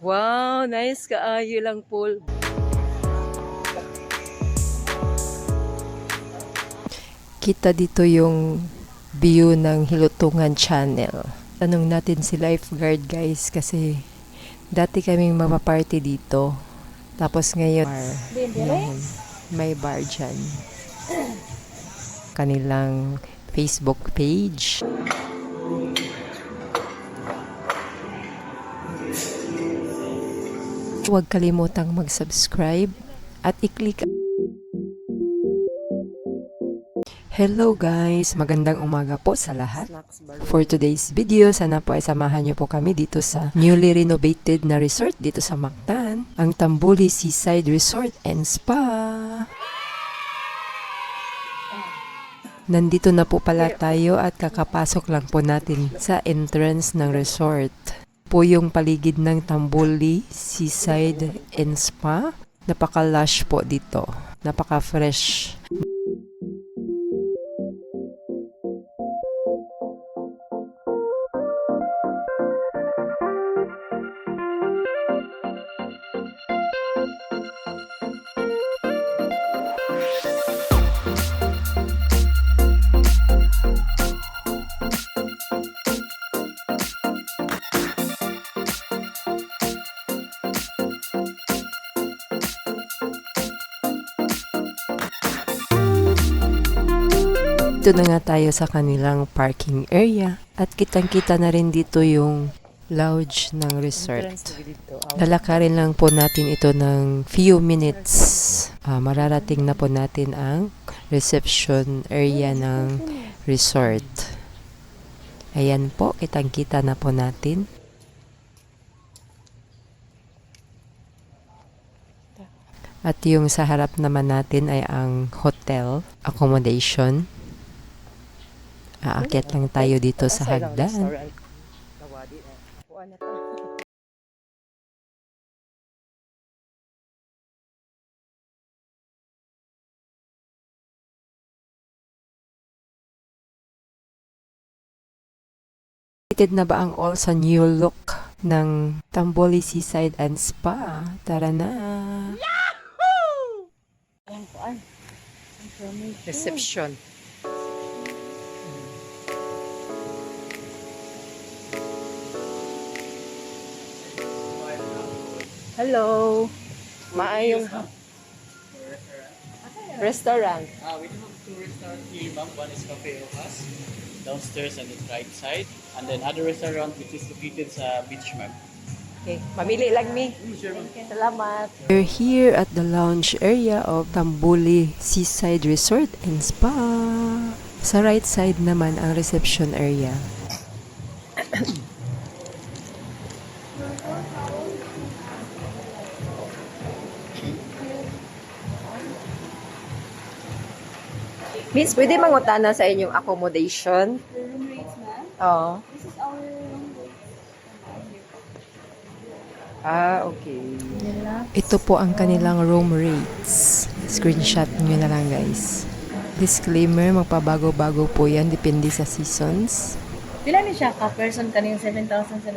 Wow, nice kaayo lang pool. Kita dito yung view ng Hilutungan Channel. Tanong natin si lifeguard guys kasi dati kaming mapaparty dito. Tapos ngayon, yan, may bar dyan. Kanilang Facebook page. Huwag kalimutang mag-subscribe at i-click. Hello guys! Magandang umaga po sa lahat. For today's video, sana po ay samahan niyo po kami dito sa newly renovated na resort dito sa Mactan, ang Tambuli Seaside Resort and Spa. Nandito na po pala tayo at kakapasok lang po natin sa entrance ng resort. Po yung paligid ng Tambuli Seaside and Spa. Napaka-lush po dito. Napaka-fresh. Dito na nga tayo sa kanilang parking area at kitang-kita na rin dito yung lounge ng resort. Lalakarin lang po natin ito ng few minutes. Mararating na po natin ang reception area ng resort. Ayan po, kitang-kita na po natin. At yung sa harap naman natin ay ang hotel accommodation. Aakyat lang tayo dito sa hagdan. Excited na ba ang all sa new look ng Tambuli Seaside and Spa? Tara na! Yahoo! Reception. Hello. Maayong restaurant. We do have two restaurants here, ma'am. One is Cafe Rojas, downstairs on the right side. And then other restaurant which is located sa beach, ma'am. Okay, mamili lang mi. Sure, ma'am. Salamat. We're here at the lounge area of Tambuli Seaside Resort and Spa. Sa right side naman ang reception area. Miss, pwede mangutana sa inyong accommodation? The room rates, ma'am. Oo. This is our room rates. Okay. Ito po ang kanilang room rates. Screenshot nyo na lang guys. Disclaimer, magpabago-bago po yan. Depende sa seasons. Pila ni siya ka person kaning 7,700,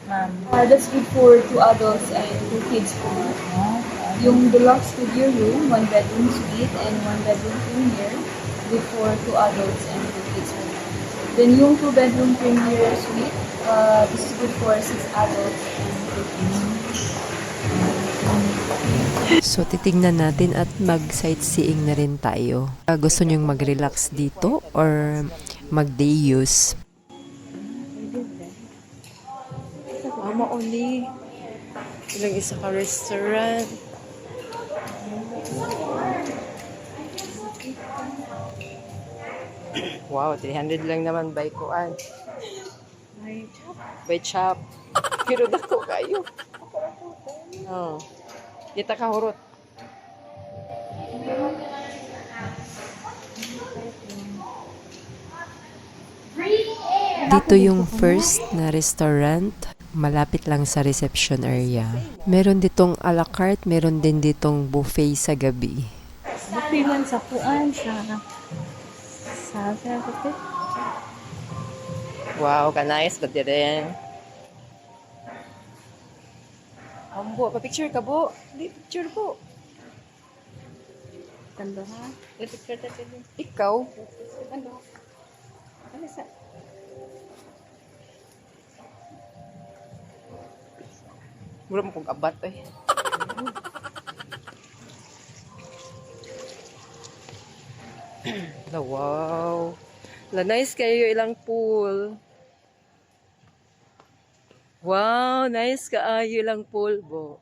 ma'am. That's good for 2 adults and 2 kids po. Yung deluxe studio room, 1 bedroom suite and 1 bedroom premier, good for 2 adults and 2 kids po. Then yung 2 bedroom premier suite, this is good for 6 adults and 2 kids. So, titingnan natin at mag-sightseeing na rin tayo. Gusto nyong mag-relax dito or mag-day use? Mauni. Ilang isa ka restaurant. Wow, 300 lang naman by kuan. By chop. Pero dako kayo. Oh. Kita ka hurot. Dito yung first na restaurant. Malapit lang sa reception area. Meron ditong a la carte, meron din ditong buffet sa gabi. Buffet man sa kuan sa Wow, kanais ba din? Ambo, pa-picture ka, bo. Hindi, picture po. Tando ha? Picture ta din. Ikaw? Tando. Ano sa? Mura mo kong abat, eh. Wow. Nice kayo ilang pool. Wow, nice kaayo ilang pool, bo.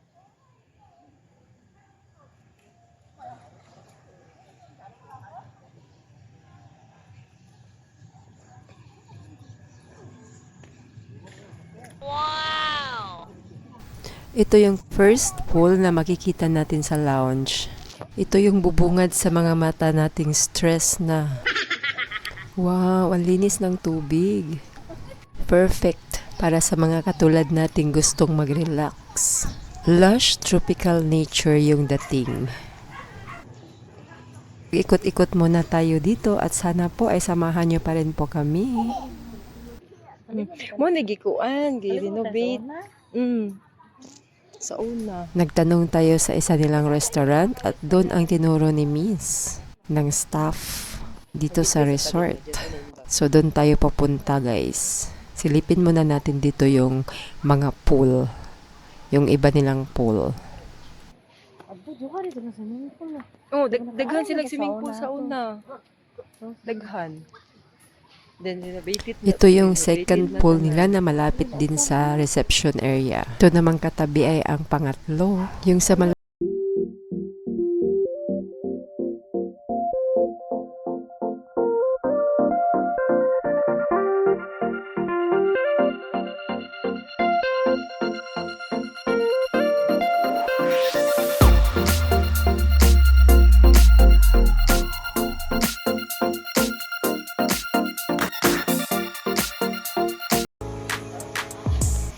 Ito yung first pool na makikita natin sa lounge. Ito yung bubungad sa mga mata nating stress na. Wow, ang linis ng tubig. Perfect para sa mga katulad nating gustong mag-relax. Lush tropical nature yung dating. Ikot-ikot muna tayo dito at sana po ay samahan nyo pa rin po kami. Mo nagikuan, gi-renovate. Sa una. Nagtanong tayo sa isa nilang restaurant at doon ang tinuro ni Miss ng staff dito sa resort. So doon tayo papunta, guys. Silipin muna natin dito yung mga pool. Yung iba nilang pool. Oh, daghan silang swimming pool sa una. Daghan. Ito yung second pool nila na malapit din sa reception area. Ito namang katabi ay ang pangatlo. Yung sa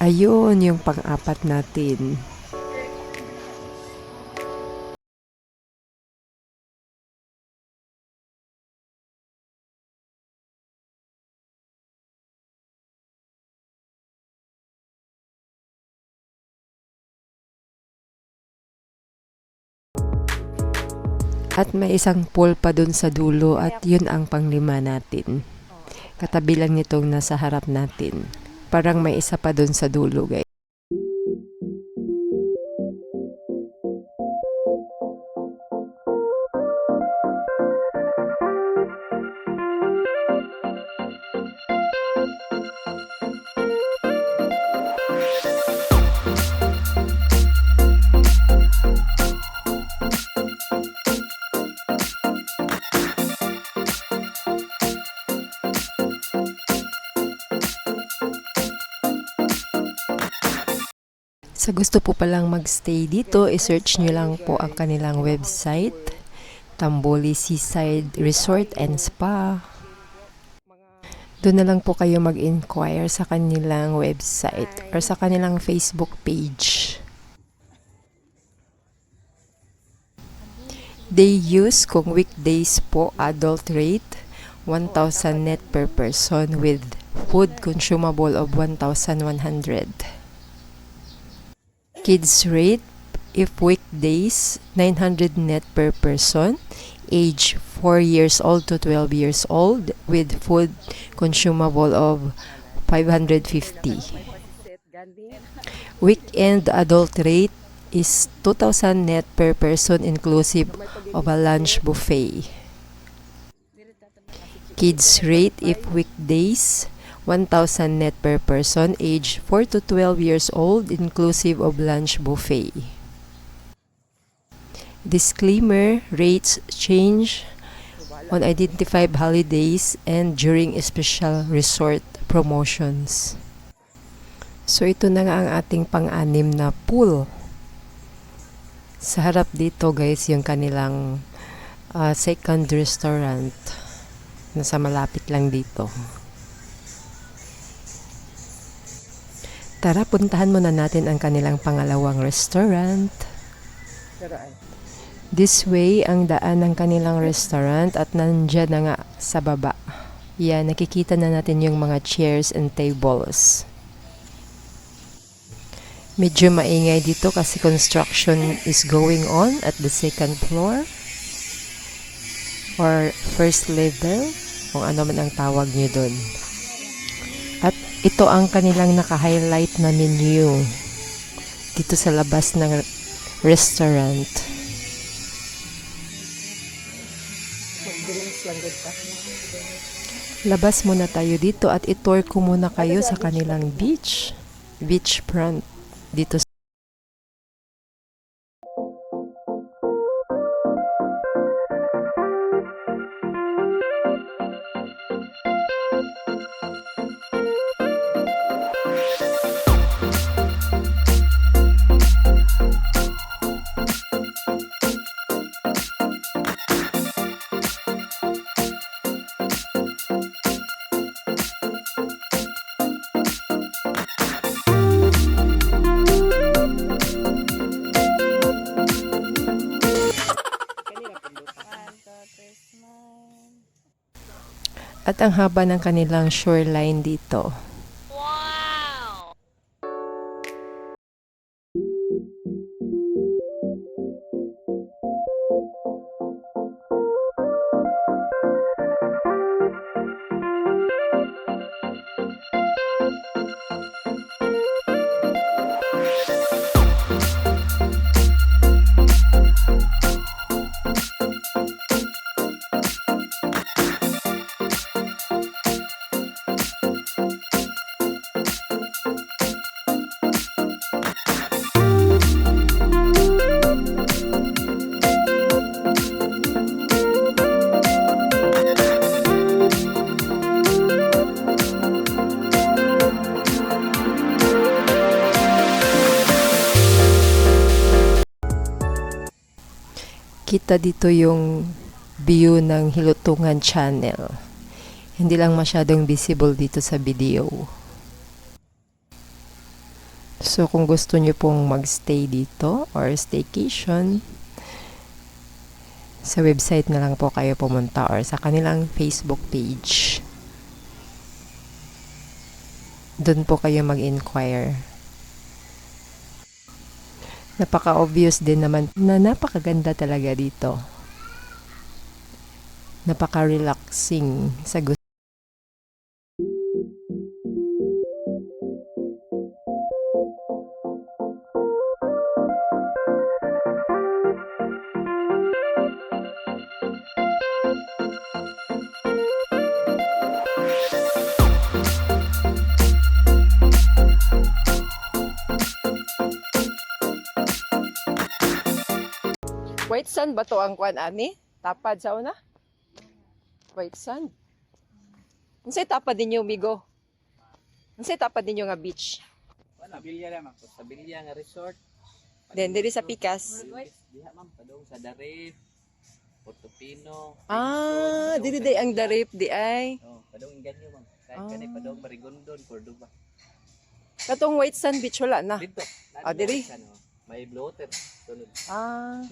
ayun, yung pang-apat natin. At may isang pool pa dun sa dulo at yun ang panglima natin. Katabi lang nitong nasa harap natin. Parang may isa pa dun sa dulo, guys. Sa gusto po palang magstay dito, i-search nyo lang po ang kanilang website, Tamboli Seaside Resort and Spa. Doon na lang po kayo mag-inquire sa kanilang website or sa kanilang Facebook page. They use kung weekdays po adult rate 1,000 net per person with food consumable of 1,100. Kids rate, if weekdays, 900 net per person, age 4 years old to 12 years old, with food consumable of 550. Weekend adult rate is 2,000 net per person inclusive of a lunch buffet. Kids rate, if weekdays, 1,000 net per person, age 4 to 12 years old, inclusive of lunch buffet. Disclaimer, rates change on identified holidays and during special resort promotions. So ito na nga ang ating pang-anim na pool. Sa harap dito, guys, yung kanilang second restaurant. Nasa malapit lang dito. Tara, puntahan muna natin ang kanilang pangalawang restaurant. This way, ang daan ng kanilang restaurant at nandyan na nga sa baba. Yan, nakikita na natin yung mga chairs and tables. Medyo maingay dito kasi construction is going on at the second floor or first level, kung ano man ang tawag nyo dun. At ito ang kanilang naka-highlight na menu dito sa labas ng restaurant. Labas muna tayo dito at itour ko muna kayo sa kanilang beachfront dito. At ang haba ng kanilang shoreline dito. Kita dito yung view ng Hilutungan Channel. Hindi lang masyadong visible dito sa video. So kung gusto nyo pong magstay dito or staycation, sa website na lang po kayo pumunta or sa kanilang Facebook page. Doon po kayo mag-inquire. Napaka-obvious din naman na napakaganda talaga dito. Napaka-relaxing sa gusto. White sand ba to ang kwan ani? Tapad sa una? White sand. Unsay tapad ninyo migo? Unsay tapad ninyo nga beach? Wala bilya ra man sa bilya nga resort. Then diri sa Pikas. Diha man padong sa Darif, Portofino. Ah, diri day ang Darip di ay. Oh, padong ganyo man. Kahit kanay padong Marigondon, Cordoba. Katong White Sand Beach wala na. Dito. Ah, diri. May bloater. Tunod. Ah.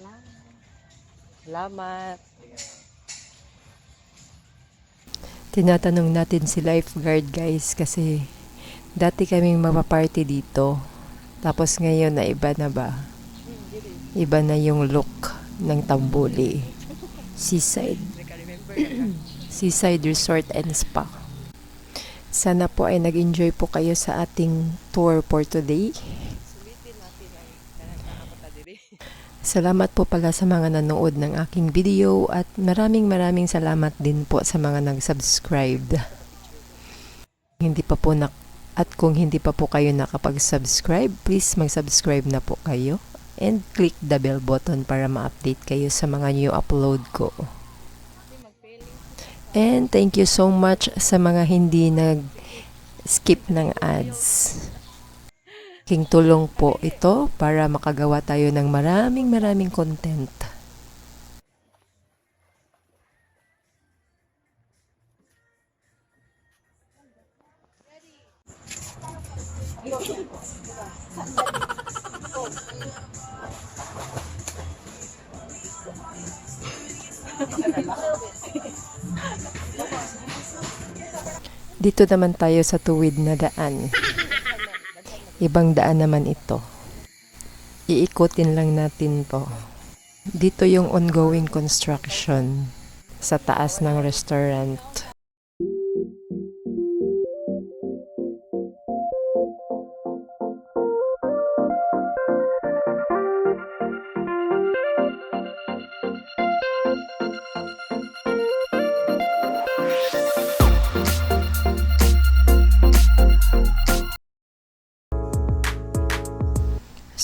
Salamat. Tinatanong natin si lifeguard guys kasi dati kaming mapaparty dito. Tapos ngayon na iba na ba? Iba na yung look ng Tambuli. Seaside. Seaside Resort and Spa. Sana po ay nag-enjoy po kayo sa ating tour for today. Salamat po pala sa mga nanood ng aking video at maraming salamat din po sa mga nag-subscribe. Hindi pa po at kung hindi pa po kayo nakapag-subscribe, please mag-subscribe na po kayo and click the bell button para ma-update kayo sa mga new upload ko. And thank you so much sa mga hindi nag-skip ng ads. King tulong po ito para makagawa tayo ng maraming content. Dito naman tayo sa tuwid na daan. Ibang daan naman ito. Iikutin lang natin to. Dito yung ongoing construction sa taas ng restaurant.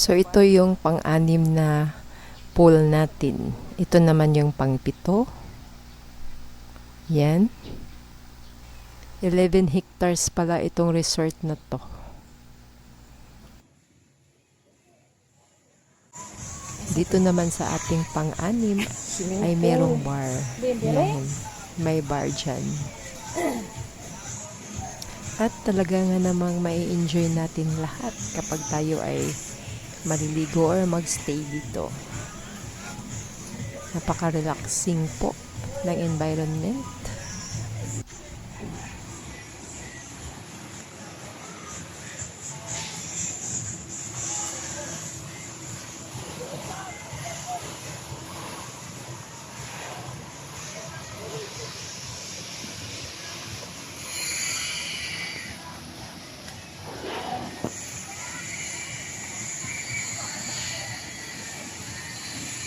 So ito yung pang-anim na pool natin. Ito naman yung pang-pito. Yan. 11 hectares pala itong resort na to. Dito naman sa ating pang-anim ay merong bar. Yan. May bar dyan. At talaga nga namang mai-enjoy natin lahat kapag tayo ay maliligo or magstay dito. Napaka-relaxing po ng environment.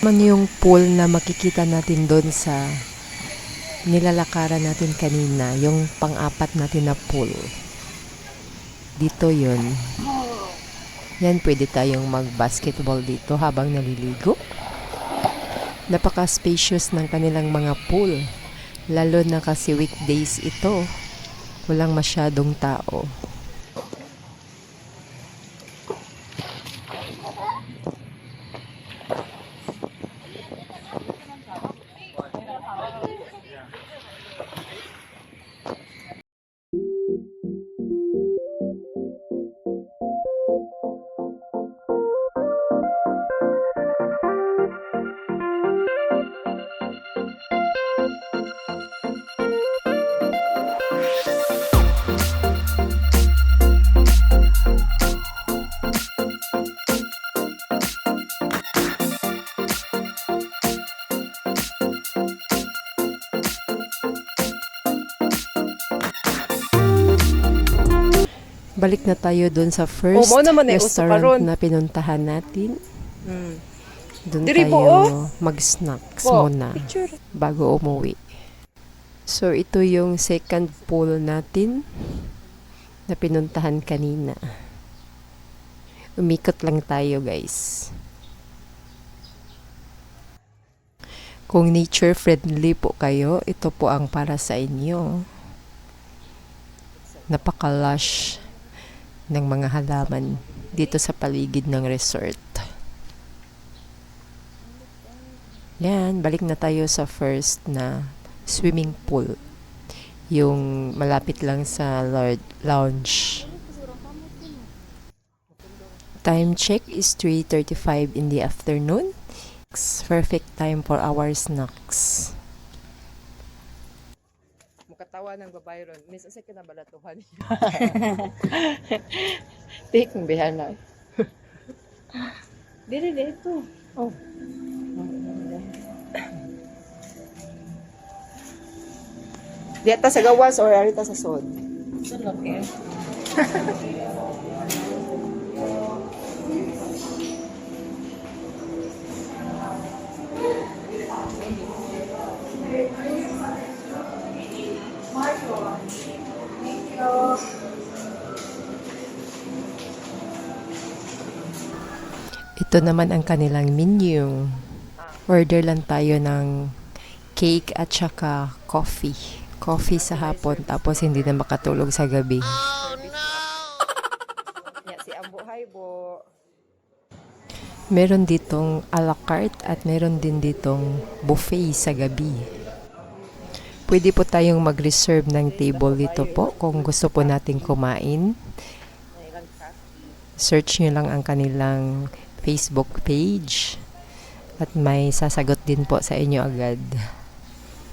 Man yung pool na makikita natin doon sa nilalakaran natin kanina, yung pang-apat natin na pool. Dito yun. Yan, pwede tayong mag-basketball dito habang naliligo. Napaka-spacious ng kanilang mga pool. Lalo na kasi weekdays ito. Walang masyadong tao. Balik na tayo doon sa first mao naman uso restaurant karon. na pinuntahan natin. Doon Diri tayo po, mag-snacks Po, muna picture. bago umuwi. So, ito yung second pool natin na pinuntahan kanina. Umikot lang tayo, guys. Kung nature friendly po kayo, ito po ang para sa inyo. Napaka-lush ng mga halaman dito sa paligid ng resort. Yan, balik na tayo sa first na swimming pool. Yung malapit lang sa lounge. Time check is 3:35 in the afternoon. It's perfect time for our snacks. Mukatawa ng babae ron. Minsan sa kinabalatuhan. Take ng bihana. Dili dito. Oh. Dieta sa gawas or arita sa sod? Okay. Ito naman ang kanilang menu. Order lang tayo ng cake at saka coffee. Coffee sa hapon tapos hindi na makatulog sa gabi. Ya, si Ambo Haybo. Meron ditong a la carte at meron din ditong buffet sa gabi. Pwede po tayong mag-reserve ng table dito po kung gusto po nating kumain. Search nyo lang ang kanilang Facebook page at may sasagot din po sa inyo agad.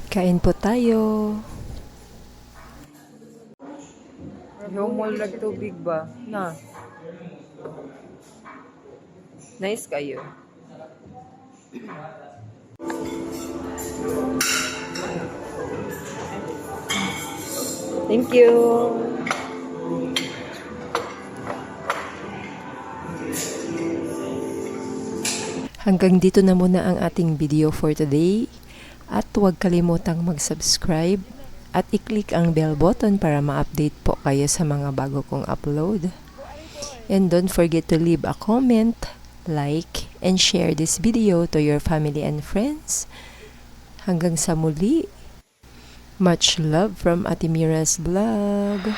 Kain po tayo. Yung mall tubig ba? Na. Nice kayo. Thank you. Hanggang dito na muna ang ating video for today. At huwag kalimutang mag-subscribe at i-click ang bell button para ma-update po kayo sa mga bago kong upload. And don't forget to leave a comment, like, and share this video to your family and friends. Hanggang sa muli. Much love from Ate Mira's Vlog.